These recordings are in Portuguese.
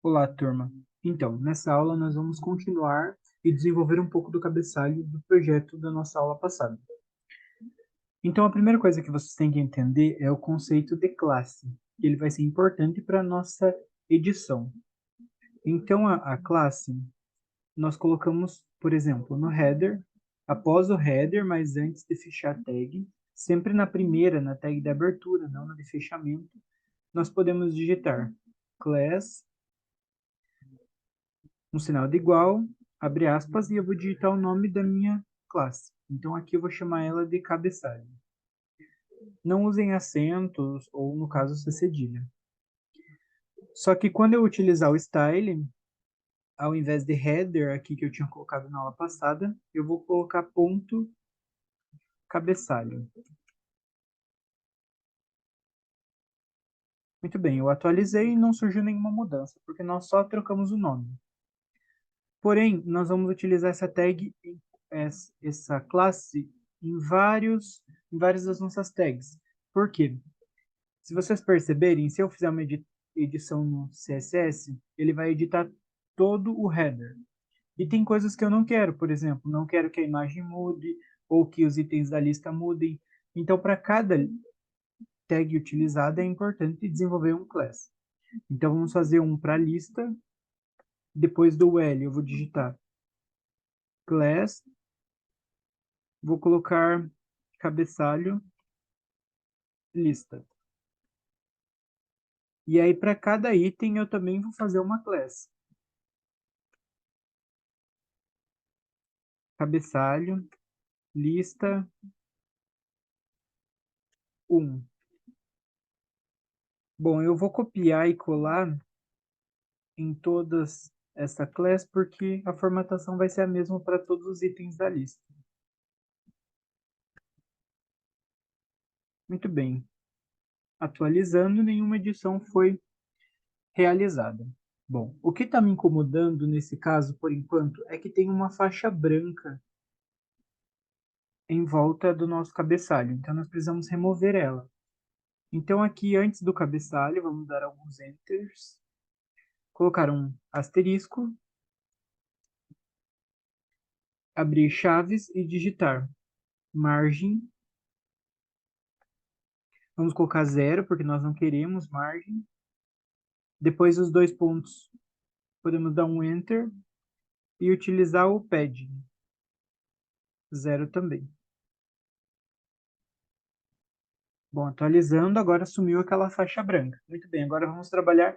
Olá, turma. Então, nessa aula nós vamos continuar e desenvolver um pouco do cabeçalho do projeto da nossa aula passada. Então, a primeira coisa que vocês têm que entender é o conceito de classe, que ele vai ser importante para a nossa edição. Então, a classe, nós colocamos, por exemplo, no header, após o header, mas antes de fechar a tag, sempre na primeira, na tag de abertura, não na de fechamento, nós podemos digitar class, um sinal de igual, abre aspas, e eu vou digitar o nome da minha classe. Então aqui eu vou chamar ela de cabeçalho. Não usem acentos ou, no caso, C cedilha. Só que quando eu utilizar o style, ao invés de header aqui que eu tinha colocado na aula passada, eu vou colocar ponto cabeçalho. Muito bem, eu atualizei e não surgiu nenhuma mudança, porque nós só trocamos o nome. Porém, nós vamos utilizar essa tag, essa classe, em várias das nossas tags. Por quê? Se vocês perceberem, se eu fizer uma edição no CSS, ele vai editar todo o header. E tem coisas que eu não quero, por exemplo, não quero que a imagem mude ou que os itens da lista mudem. Então, para cada tag utilizada, é importante desenvolver um class. Então, vamos fazer um para a lista. Depois do L, eu vou digitar class, vou colocar cabeçalho lista. E aí, para cada item, eu também vou fazer uma class. Cabeçalho, lista 1. Bom, eu vou copiar e colar em todas essa class, porque a formatação vai ser a mesma para todos os itens da lista. Muito bem. Atualizando, nenhuma edição foi realizada. Bom, o que está me incomodando nesse caso, por enquanto, é que tem uma faixa branca em volta do nosso cabeçalho. Então, nós precisamos remover ela. Então, aqui, antes do cabeçalho, vamos dar alguns enters. Colocar um asterisco. Abrir chaves e digitar margem. Vamos colocar 0, porque nós não queremos margem. Depois, os dois pontos, podemos dar um enter e utilizar o padding. 0 também. Bom, atualizando, agora sumiu aquela faixa branca. Muito bem, agora vamos trabalhar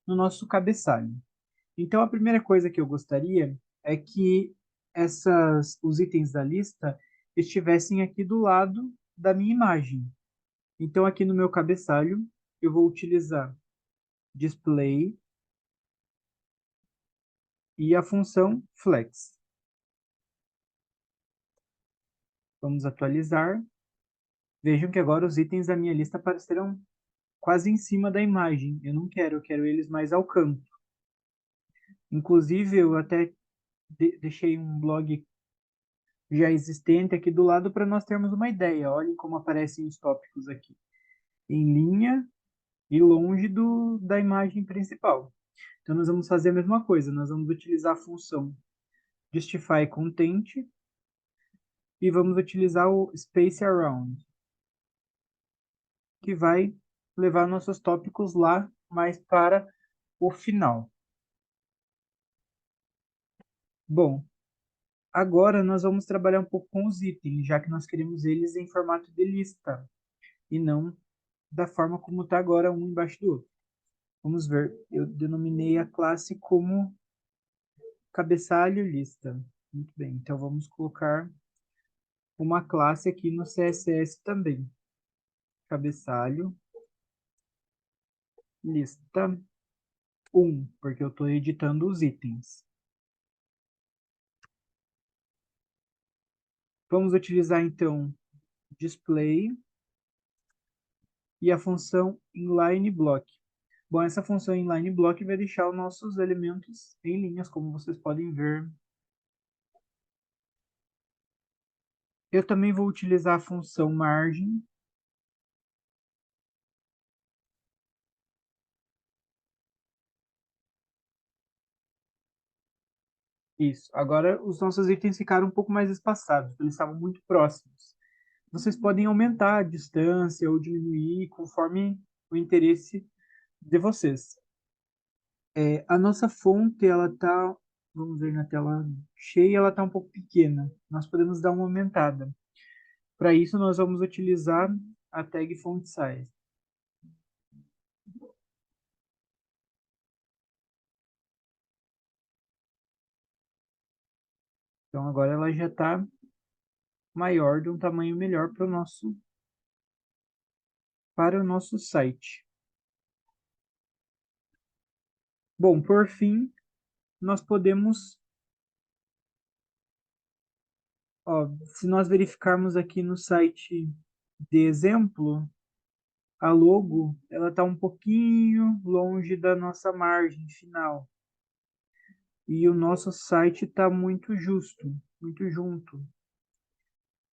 no nosso cabeçalho. Então, a primeira coisa que eu gostaria é que os itens da lista estivessem aqui do lado da minha imagem. Então, aqui no meu cabeçalho, eu vou utilizar display e a função flex. Vamos atualizar. Vejam que agora os itens da minha lista aparecerão quase em cima da imagem. Eu quero eles mais ao canto. Inclusive, eu até deixei um blog já existente aqui do lado para nós termos uma ideia. Olhem como aparecem os tópicos aqui. Em linha e longe da imagem principal. Então, nós vamos fazer a mesma coisa. Nós vamos utilizar a função justify content e vamos utilizar o space around, que vai levar nossos tópicos lá mais para o final. Bom, agora nós vamos trabalhar um pouco com os itens, já que nós queremos eles em formato de lista e não da forma como está agora, um embaixo do outro. Vamos ver, eu denominei a classe como cabeçalho lista. Muito bem, então vamos colocar uma classe aqui no CSS também. Cabeçalho lista 1, porque eu estou editando os itens. Vamos utilizar então display e a função inline block. Bom, essa função inline block vai deixar os nossos elementos em linhas, como vocês podem ver. Eu também vou utilizar a função margem. Isso. Agora os nossos itens ficaram um pouco mais espaçados, eles estavam muito próximos. Vocês podem aumentar a distância ou diminuir conforme o interesse de vocês. A nossa fonte, ela tá, vamos ver na tela cheia, ela tá um pouco pequena. Nós podemos dar uma aumentada. Para isso, nós vamos utilizar a tag font size. Então, agora ela já está maior, de um tamanho melhor para o nosso site. Bom, por fim, nós podemos, ó, se nós verificarmos aqui no site de exemplo, a logo ela está um pouquinho longe da nossa margem final. E o nosso site está muito justo, muito junto.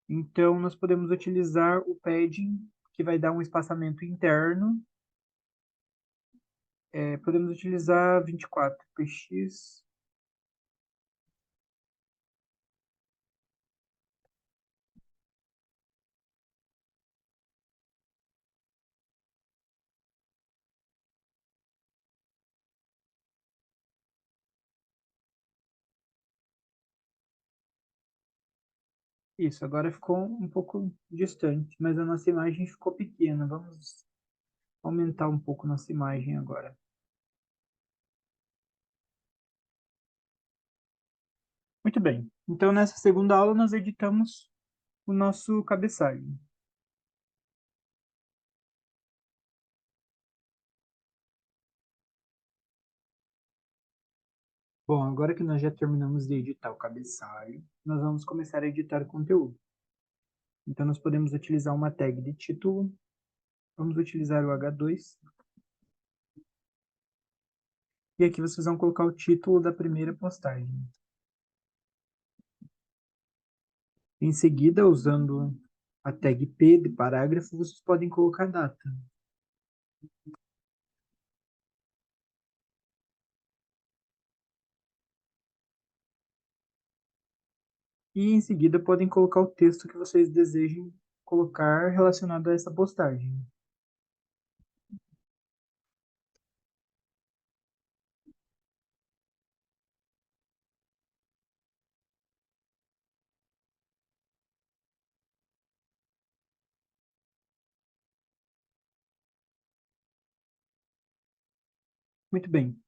Então, nós podemos utilizar o padding, que vai dar um espaçamento interno. Podemos utilizar 24px. Isso, agora ficou um pouco distante, mas a nossa imagem ficou pequena. Vamos aumentar um pouco nossa imagem agora. Muito bem. Então, nessa segunda aula, nós editamos o nosso cabeçalho. Bom, agora que nós já terminamos de editar o cabeçalho, nós vamos começar a editar o conteúdo. Então, nós podemos utilizar uma tag de título. Vamos utilizar o H2. E aqui vocês vão colocar o título da primeira postagem. Em seguida, usando a tag P de parágrafo, vocês podem colocar a data. E em seguida podem colocar o texto que vocês desejem colocar relacionado a essa postagem. Muito bem.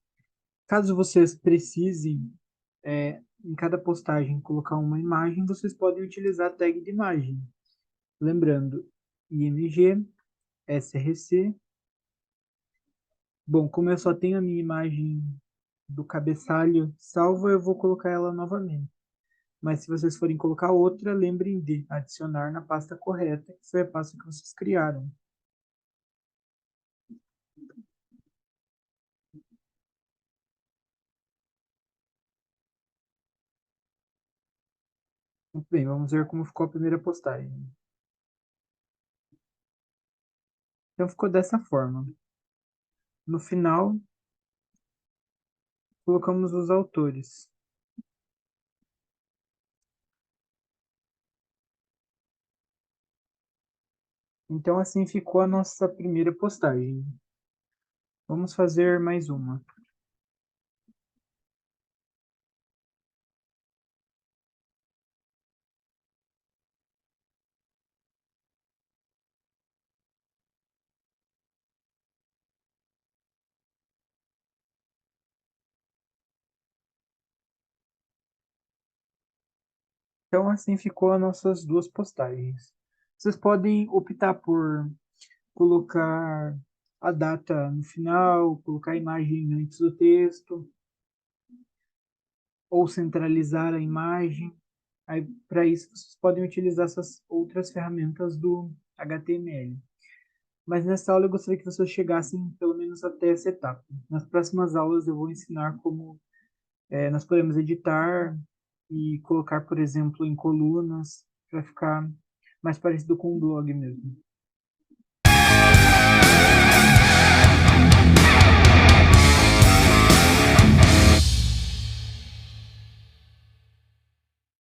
Caso vocês precisem, em cada postagem, colocar uma imagem, vocês podem utilizar a tag de imagem. Lembrando, IMG, SRC. Bom, como eu só tenho a minha imagem do cabeçalho salva, eu vou colocar ela novamente. Mas se vocês forem colocar outra, lembrem de adicionar na pasta correta, que foi a pasta que vocês criaram. Muito bem, vamos ver como ficou a primeira postagem. Então ficou dessa forma. No final, colocamos os autores. Então assim ficou a nossa primeira postagem. Vamos fazer mais uma. Então assim ficou as nossas duas postagens. Vocês podem optar por colocar a data no final, colocar a imagem antes do texto, ou centralizar a imagem. Aí, para isso, vocês podem utilizar essas outras ferramentas do HTML. Mas nessa aula eu gostaria que vocês chegassem pelo menos até essa etapa. Nas próximas aulas eu vou ensinar como nós podemos editar e colocar, por exemplo, em colunas, para ficar mais parecido com um blog mesmo.